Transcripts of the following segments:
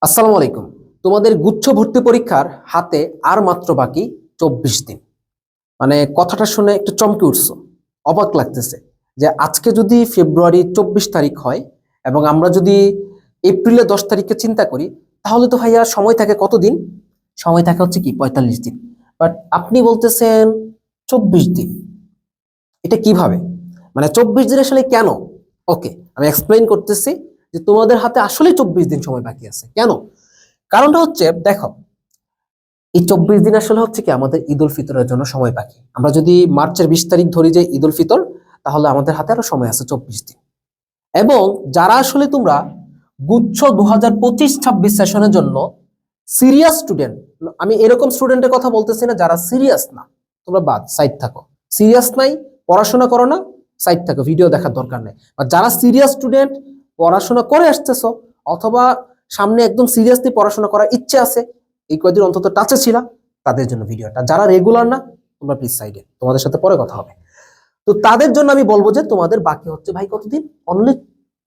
আসসালামু আলাইকুম। তোমাদের গুচ্ছ ভর্তি পরীক্ষার হাতে আর মাত্র বাকি 24 দিন। মানে কথাটা শুনে একটু চমকে উঠছো, অবাক লাগতেছে যে আজকে যদি ফেব্রুয়ারি 24 তারিখ হয় এবং আমরা যদি এপ্রিলের 10 তারিখকে চিন্তা করি, তাহলে তো ভাইয়া সময় থাকে কতদিন? সময় থাকে হচ্ছে কি 45 দিন। বাট আপনি বলতেছেন 24 দিন। এটা কিভাবে? মানে 24 দিন আসলে কেন? ওকে, আমি এক্সপ্লেইন করতেছি যে তোমাদের হাতে আসলে 24 দিন সময় বাকি আছে কেন। কারণটা হচ্ছে, দেখো, এই 24 দিন আসলে হচ্ছে কি আমাদের ঈদ উল ফিতরের জন্য সময় বাকি। আমরা যদি মার্চের 20 তারিখ ধরি যে ঈদ উল ফিতর, তাহলে আমাদের হাতে আরো সময় আছে 24 দিন। এবং যারা আসলে তোমরা গুচ্ছ 2025-26 সেশনের জন্য সিরিয়াস স্টুডেন্ট, আমি এরকম স্টুডেন্টের কথা বলতেছি না যারা সিরিয়াস না, তোমরা বাদ সাইড থাকো। সিরিয়াস নাই, পড়াশোনা করো না, সাইড থাকো, ভিডিও দেখার দরকার নেই। আর যারা সিরিয়াস স্টুডেন্ট, পড়াশোনা করে আসতেছো, অথবা সামনে একদম সিরিয়াসলি পড়াশোনা করার ইচ্ছে আছে, এই কয়েকদিন অন্তত টাচে ছিল, তাদের জন্য ভিডিওটা। যারা রেগুলার না, তোমরা প্লিজ সাইডে, তোমাদের সাথে পরে কথা হবে। তো তাদের জন্য আমি বলবো যে তোমাদের বাকি হচ্ছে ভাই কতদিন? Only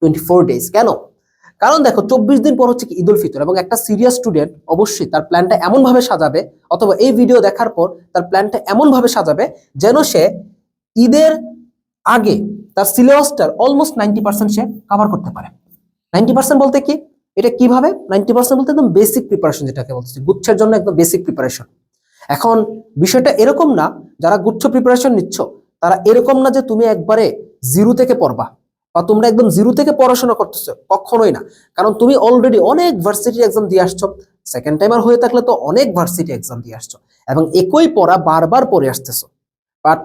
24 days. কেন? কারণ দেখো, 24 দিন পর হচ্ছে কি ঈদ উল ফিতর, এবং একটা সিরিয়াস স্টুডেন্ট অবশ্যই তার প্ল্যানটা এমন ভাবে সাজাবে, অথবা এই ভিডিও দেখার পর তার প্ল্যানটা এমন ভাবে সাজাবে যেন সে ঈদের আগে তার সিলেবাসটার অলমোস্ট 90% সে কভার করতে পারে। 90% বলতে কি? এটা কিভাবে 90% বলতে? একদম বেসিক প্রিপারেশন, যেটাকে বলছি গুচ্ছের জন্য একদম বেসিক প্রিপারেশন। এখন বিষয়টা এরকম না, যারা গুচ্ছ প্রিপারেশন নিচ্ছ তারা এরকম না যে তুমি একবারে জিরো থেকে পড়বা, বা তোমরা একদম জিরো থেকে পড়াশোনা করতেছো, কখনোই না। কারণ তুমি অলরেডি অনেক ভার্সিটি এক্সাম দিয়ে আসছো, সেকেন্ড টাইমার হয়ে থাকলে তো অনেক ভার্সিটি এক্সাম দিয়ে আসছো, এবং একই পড়া বারবার পড়ে আসতেছো। বাট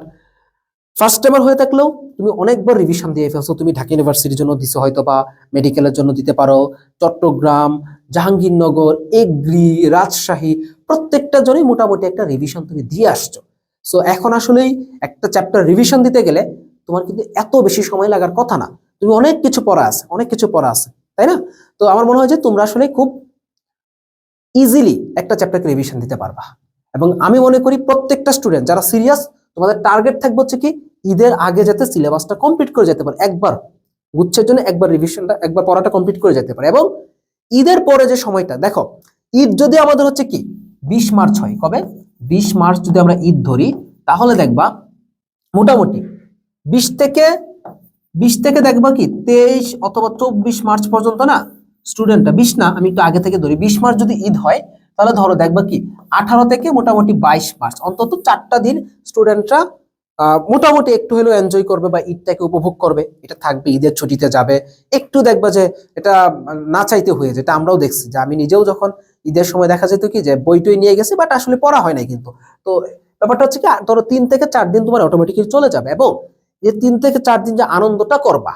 ফার্স্ট টাইমার হয়ে থাকলেও তুমি অনেকবার রিভিশন দিয়ে ফেলছো। তুমি ঢাকা ইউনিভার্সিটির জন্য দিছো, হয়তো বা মেডিকেলের জন্য দিতে পারো, চট্টগ্রাম, জাহাঙ্গীরনগর, এগ্রি, রাজশাহী, প্রত্যেকটা জন্যই মোটামুটি একটা রিভিশন তুমি দিয়ে আসছো। সো এখন আসলেই একটা চ্যাপ্টার রিভিশন দিতে গেলে তোমার কিন্তু এত বেশি সময় লাগার কথা না। তুমি অনেক কিছু পড়া আছে, অনেক কিছু পড়া আছে, তাই না? তো আমার মনে হয় যে তোমরা আসলে খুব ইজিলি একটা চ্যাপ্টারকে রিভিশন দিতে পারবা। এবং আমি মনে করি প্রত্যেকটা স্টুডেন্ট যারা সিরিয়াস, তোমাদের টার্গেট থাকবে হচ্ছে কি ঈদের আগে যাতে সিলেবাসটা কমপ্লিট করে যেতে পারে, একবার গুচ্ছের জন্য একবার রিভিশনটা, একবার পড়াটা কমপ্লিট করে যেতে পারে। এবং ঈদের পরে যে সময়টা, দেখো, ঈদ যদি আমাদের হচ্ছে কি 20 মার্চ হয়, কবে? 20 মার্চ যদি আমরা ঈদ ধরি, তাহলে দেখবা মোটামুটি 20 থেকে 20 থেকে দেখবা কি 23 অথবা 24 মার্চ পর্যন্ত না স্টুডেন্টটা, 20 না, আমি একটু আগে থেকে ধরি, 20 মার্চ যদি ঈদ হয়, তাহলে ধরো দেখবা কি 18 থেকে মোটামুটি 22 মার্চ, অন্তত 4টা দিন স্টুডেন্টরা মোটামুটি একটু হলেও এনজয় করবে বা ঈদটাকে উপভোগ করবে। এটা থাকবে, ঈদের ছুটিতে যাবে, একটু দেখবা যে এটা না চাইতে হয়ে, যেটা আমরাও দেখছি, যে আমি নিজেও যখন ঈদের সময় দেখা যেত কি যে বই টই নিয়ে গেছি, বাট আসলে পড়া হয় নাই কিন্তু। তো ব্যাপারটা হচ্ছে কি, ধরো 3 থেকে 4 দিন তোমার অটোমেটিক্যালি চলে যাবে, এবং যে 3 থেকে 4 দিন যে আনন্দটা করবা,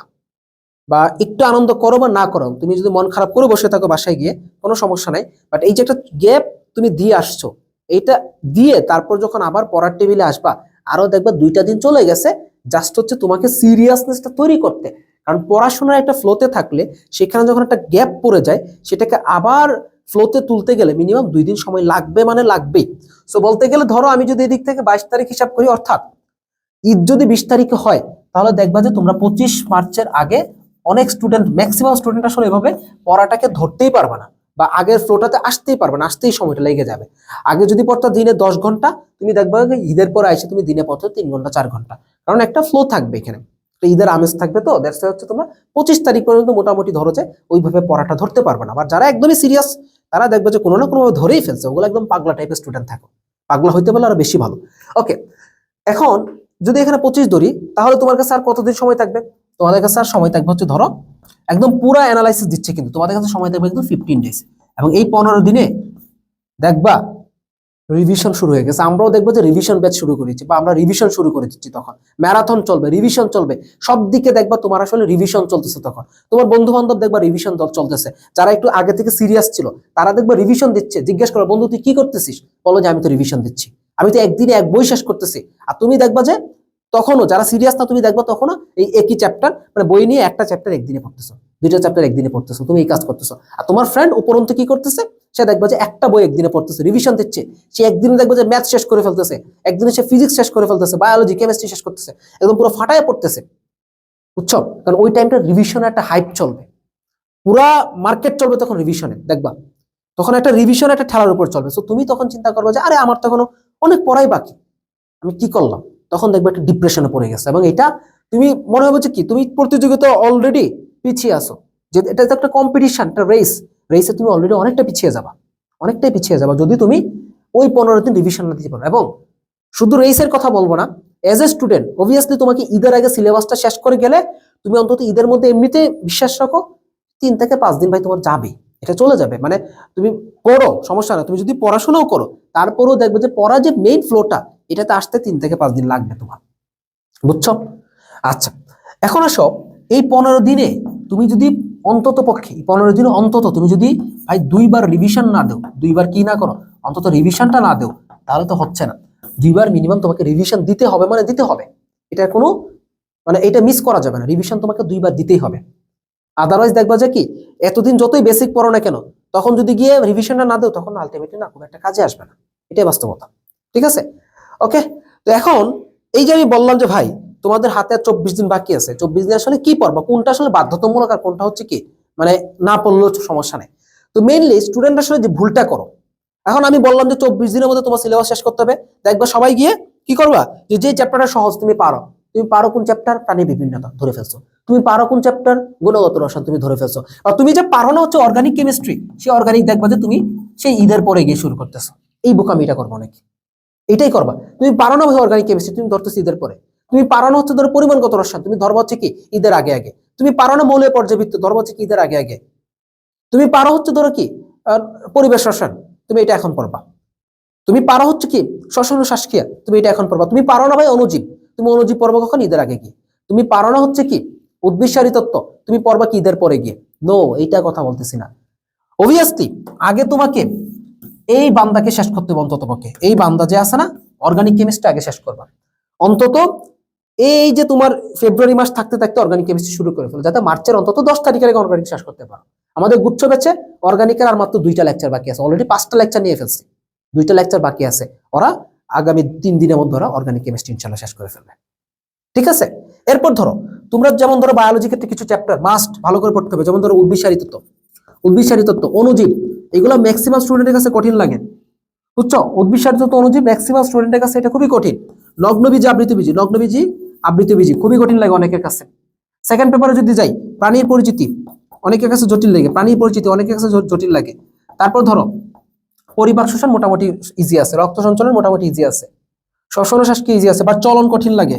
বা একটু আনন্দ করো বা না করো, তুমি যদি মন খারাপ করে বসে থাকো বাসায় গিয়ে, কোনো সমস্যা নাই। বাট এই যে একটা গ্যাপ তুমি দিয়ে আসছো, এইটা দিয়ে তারপর যখন আবার পড়ার টেবিলে আসবা, আরো দেখবা 2টা দিন চলে গেছে, জাস্ট হচ্ছে তোমাকে সিরিয়াসনেসটা তৈরি করতে। কারণ পড়াশোনার একটা ফ্লোতে থাকলে সেখানে যখন একটা গ্যাপ পড়ে যায়, সেটাকে আবার ফ্লোতে তুলতে গেলে মিনিমাম 2 দিন সময় লাগবে, মানে লাগবেই। সো বলতে গেলে ধরো আমি যদি এদিক থেকে 22 তারিখ হিসাব করি, অর্থাৎ ঈদ যদি 20 তারিখে হয়, তাহলে দেখবা যে তোমরা 25 মার্চের আগে অনেক স্টুডেন্ট, ম্যাক্সিমাম স্টুডেন্ট আসলে এভাবে পড়াটাকে ধরতেই পারবে না, বা আগের ফ্লোটাতে আসতেই পারবে না, আসতেই সময়টা লেগে যাবে। আগে যদি পড়তা দিনে 10 ঘন্টা, তুমি দেখবা যে ঈদের পরে এসে তুমি দিনে পড়তো 3 ঘন্টা 4 ঘন্টা, কারণ একটা ফ্লো থাকবে এখানে, ঈদের আমেজ থাকবে। তো দ্যাটস হচ্ছে তোমরা 25 তারিখ পর্যন্ত মোটামুটি ধরো যে ওইভাবে পড়াটা ধরতে পারবে না। আবার যারা একদমই সিরিয়াস, তারা দেখবে যে কোনো না কোনো ভাবে ধরেই ফেলছে, ওগুলো একদম পাগলা টাইপের স্টুডেন্ট থাকো, পাগলা হইতে পারলে আরো বেশি ভালো। ওকে, এখন যদি এখানে 25 ধরি, তাহলে তোমার কাছে আর কতদিন সময় থাকবে? তোমাদের কাছে আর সময় থাকবে হচ্ছে, ধরো একদম পুরো অ্যানালাইসিস দিচ্ছে, কিন্তু তোমাদের কাছে সময় থাকবে কিন্তু 15 ডেজ। এবং এই 15 দিনে দেখবা রিভিশন শুরু হয়ে গেছে, আমরাও দেখবো যে রিভিশন ব্যাচ শুরু করেছি, বা আমরা রিভিশন শুরু করে দিচ্ছি। তখন ম্যারাথন চলবে, রিভিশন চলবে, সব দিকে দেখবা তোমার আসলে রিভিশন চলতেছে। তখন তোমার বন্ধু বান্ধব দেখবা রিভিশন চলতেছে, যারা একটু আগে থেকে সিরিয়াস ছিল তারা দেখবা রিভিশন দিচ্ছে। জিজ্ঞেস করো, বন্ধু তুই কি করতেছিস? বলো যে আমি তো রিভিশন দিচ্ছি, আমি তো একদিনে এক বই শেষ করতেছি। আর তুমি দেখবা যে তখনও যারা সিরিয়াস না, তুমি দেখবা তখনও এই একই চ্যাপ্টার, মানে বই নিয়ে একটা চ্যাপ্টার একদিনে পড়তেছো, 2টা চ্যাপ্টার একদিনে পড়তেছো, তুমি এই কাজ করতেছো। আর তোমার ফ্রেন্ড উপরন্তু কি করতেছে? সে দেখবা যে একটা বই একদিনে পড়তেছে, রিভিশন দিচ্ছে। সে একদিনে দেখবা যে ম্যাথ শেষ করে ফেলতেছে, একদিনে সে ফিজিক্স শেষ করে ফেলতেছে, বায়োলজি, কেমিস্ট্রি শেষ করতেছে, একদম পুরো ফাটায় পড়তেছে, বুঝছো? কারণ ওই টাইমটা রিভিশনে একটা হাইপ চলবে, পুরা মার্কেট চলবে তখন রিভিশনে, দেখবা তখন একটা রিভিশন একটা ঠেলার উপর চলবে। সো তুমি তখন চিন্তা করবে যে আরে আমার তো এখনো অনেক পড়াই বাকি, আমি কি করলাম? তখন দেখবে একটা ডিপ্রেশনে পড়ে গেছে, এবং এটা তুমি মনে হবে যে কি তুমি প্রতিযোগিতা অলরেডি পিছিয়ে আসো, যে এটা তো একটা কম্পিটিশন, একটা রেসে তুমি অলরেডি অনেকটা পিছিয়ে যাবা, অনেকটাই পিছিয়ে যাবা যদি তুমি ওই 15 দিন রিভিশন না দিতে পারো। এবং শুধু রেসের কথা বলবো না, এজ এ স্টুডেন্ট অবভিয়াসলি তোমাকে ঈদের আগে সিলেবাসটা শেষ করে গেলে তুমি অন্তত ঈদের মধ্যে এমনিতে বিশ্বাস রাখো 3 থেকে 5 দিন ভাই তোমার যাবে, এটা চলে যাবে। মানে তুমি পড়ো সমস্যা না, তুমি যদি পড়াশোনাও করো তারপরেও দেখবে যে পড়া যে মেইন ফ্লোটা এটাতে আসতে 3 থেকে 5 দিন লাগবে তোমার, বুঝছো? আচ্ছা, এখন আসো এই 15 দিনে তুমি যদি অন্তত পক্ষে 15 দিনে অন্তত তুমি যদি ভাই 2বার রিভিশন না দেও, 2বার কি না করো, অন্তত রিভিশনটা না দেও, তাহলে তো হচ্ছে না। 2বার মিনিমাম তোমাকে রিভিশন দিতে হবে, মানে দিতে হবে, এটা কোনো মানে এটা মিস করা যাবে না, রিভিশন তোমাকে 2বার দিতেই হবে। আদারওয়াইজ দেখবা যে কি এতদিন যতই বেসিক পড়ো না কেন, তখন যদি গিয়ে রিভিশনটা না দেও তখন আলটিমেটলি না কোনো একটা কাজে আসবে না, এটাই বাস্তবতা। ঠিক আছে, ওকে। তো এখন এই যে আমি বললাম যে ভাই তোমাদের হাতে আর 24 দিন বাকি আছে, 24 দিন আসলে কি পড়বা, কোনটা আসলে বাধ্যতামূলক আর কোনটা হচ্ছে কি মানে না পড়লেও সমস্যা নেই। তো মেইনলি স্টুডেন্ট আসলে যে ভুলটা করো, এখন আমি বললাম যে 24 দিনের মধ্যে তোমার সিলেবাস শেষ করতে হবে, দেখবা সবাই গিয়ে কি করবা, যে যে চ্যাপ্টারটা সহজ তুমি পারো কোন চ্যাপ্টার, প্রাণী বিভিন্নতা ধরে ফেলছো, তুমি পারো কোন চ্যাপ্টার, গুণগত রসায়ন তুমি ধরে ফেলছো, আর তুমি যে পারো না হচ্ছে অর্গানিক কেমিস্ট্রি, সেই অর্গানিক দেখবা যে তুমি সেই ঈদের পরে গিয়ে শুরু করতেছো। এই বোকামিটা করবো নাকি, এটাই করবা। তুমি পারো না ভাই অর্গানিক কেমিস্ট্রি, তুমি ধরতেছো ঈদের পরে। তুমি পারো না হচ্ছে ধরো পরিমাণগত রসায়ন, তুমি ধরবা হচ্ছে কি ঈদের আগে আগে। তুমি পারো না মৌলের পর্যাবৃত্ত, ধরবা হচ্ছে কি ঈদের আগে আগে। তুমি পারো হচ্ছে ধরো কি পরিবেশ রসায়ন, তুমি এটা এখন পড়বা। তুমি পারো হচ্ছে কি শ্বসন ও শ্বাসক্রিয়া, তুমি এটা এখন পড়বা। তুমি পারো না ভাই অণুজীব, তুমি অণুজীব পড়বা কখন, ঈদের আগে গিয়ে। তুমি পারো না হচ্ছে কি উদ্ভিদসারী তত্ত্ব, তুমি পড়বা কি ঈদের পরে গিয়ে। নো, এইটা কথা বলতেছি না। অবভিয়াসলি আগে তোমাকে এই বান্দাকে শেষ করতে হবে, অন্তত পক্ষে এই বান্দা যে আছে না অর্গানিক কেমিস্ট্রি আগে শেষ করবা। অন্তত এই যে তোমার ফেব্রুয়ারি মাস থাকতে থাকতে অর্গানিক কেমিস্ট্রি শুরু করে ফেলো, যাতে মার্চের অন্তত 10 তারিখের আগে অর্গানিক শেষ করতে পারো। আমাদের গুচ্ছ ব্যাচে অর্গানিকের আর মাত্র 2টা লেকচার বাকি আছে, অলরেডি 5টা লেকচার নিয়ে ফেলছে, 2টা লেকচার বাকি আছে। ওরা আগামী 3 দিনের মধ্যে ওরা অর্গানিক কেমিস্ট্রি ইনশাল্লাহ শেষ করে ফেলবে। ঠিক আছে, এরপর ধরো তোমরা যেমন ধরো বায়োলজি ক্ষেত্রে কিছু চ্যাপ্টার মাস্ট ভালো করে পড়তে হবে, যেমন ধরো উদ্ভিদসারী তত্ত্ব, অণুজীব, এগুলো ম্যাক্সিমাম স্টুডেন্টের কাছে কঠিন লাগে, বুঝছো? উদ্ভিদসারী তত্ত্ব, অণুজীব ম্যাক্সিমাম স্টুডেন্টের কাছে এটা খুবই কঠিন। নগ্নবীজি আবৃতবীজি খুবই কঠিন লাগে অনেকের কাছে। সেকেন্ড পেপারে যদি যাই, প্রাণীর পরিচিতি অনেকের কাছে জটিল লাগে, অনেকের কাছে জটিল লাগে। তারপর ধরো পরিপাক শ্বসন মোটামুটি ইজি আছে, রক্ত সঞ্চালন মোটামুটি ইজি আছে, শ্বসন ও শ্বাসক্রিয়া ইজি আছে, বাট চলন কঠিন লাগে।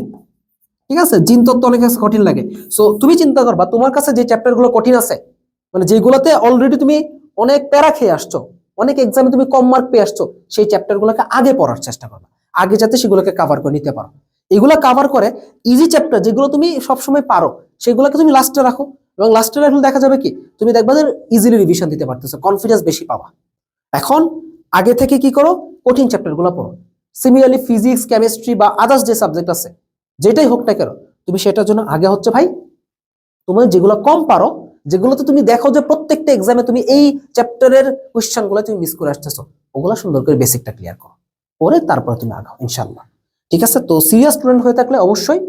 ঠিক আছে, জিন তত্ত্ব অনেক কাছে কঠিন লাগে। সো তুমি চিন্তা করবা তোমার কাছে যে চ্যাপ্টার গুলো কঠিন আছে, মানে যেগুলোতে অলরেডি তুমি অনেক প্যারা খেয়ে আসছো, অনেক এক্সামে তুমি কম মার্ক পেয়ে আসছো, সেই চ্যাপ্টার গুলোকে আগে পড়ার চেষ্টা করবা, আগে যাতে সেগুলোকে কাভার করে নিতে পারো। এগুলো কাভার করে ইজি চ্যাপ্টার যেগুলো তুমি সবসময় পারো সেগুলোকে তুমি লাস্টে রাখো, এবং লাস্টে রাখলে দেখা যাবে কি তুমি দেখবা যে ইজিলি রিভিশন দিতে পারতেছো, কনফিডেন্স বেশি পাবা। এখন আগে থেকে কি করো, কঠিন চ্যাপ্টার গুলো পড়ো। সিমিলারলি ফিজিক্স, কেমিস্ট্রি বা আদার্স যে সাবজেক্ট আছে যেটাই হোক না কেন, তুমি সেটার জন্য আগে হচ্ছে ভাই তুমি যেগুলো কম পারো, যেগুলোতে তুমি দেখো যে প্রত্যেকটা এক্সামে তুমি এই চ্যাপ্টারের কোশ্চেন গুলো তুমি মিস করে আসতেছো, ওগুলো সুন্দর করে বেসিকটা ক্লিয়ার করো, পরে তারপর তুমি আগাও ইনশাল্লাহ। ঠিক আছে, তো সিরিয়াস স্টুডেন্ট হয়ে থাকলে অবশ্যই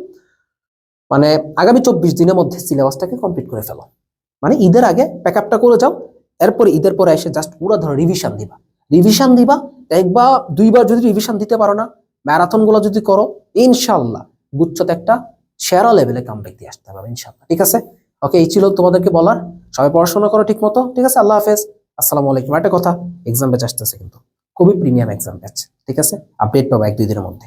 মানে আগামী 24 দিনের মধ্যে সিলেবাসটাকে কমপ্লিট করে ফেলো, মানে ঈদের আগে প্যাক আপটা করে যাও। এরপরে ঈদের পরে এসে জাস্ট পুরো ধরো রিভিশন দিবা। একবার 2বার যদি রিভিশন দিতে পারো না, ম্যারাথন গুলো যদি করো, ইনশাল্লাহ গুচ্ছতে একটা সেরা লেভেলে কামব্যাক দিয়ে আসতে পারবে ইনশাল্লাহ। ঠিক আছে, ওকে, এই ছিল তোমাদেরকে বলার। সবাই পড়াশোনা করো ঠিক মতো। ঠিক আছে, আল্লাহ হাফেজ, আসসালামু আলাইকুম। একটা কথা, এক্সাম ব্যাচ আসতেছে কিন্তু খুবই প্রিমিয়াম এক্সাম ব্যাচ। ঠিক আছে, আপডেট পাবো 1-2 দিনের মধ্যে।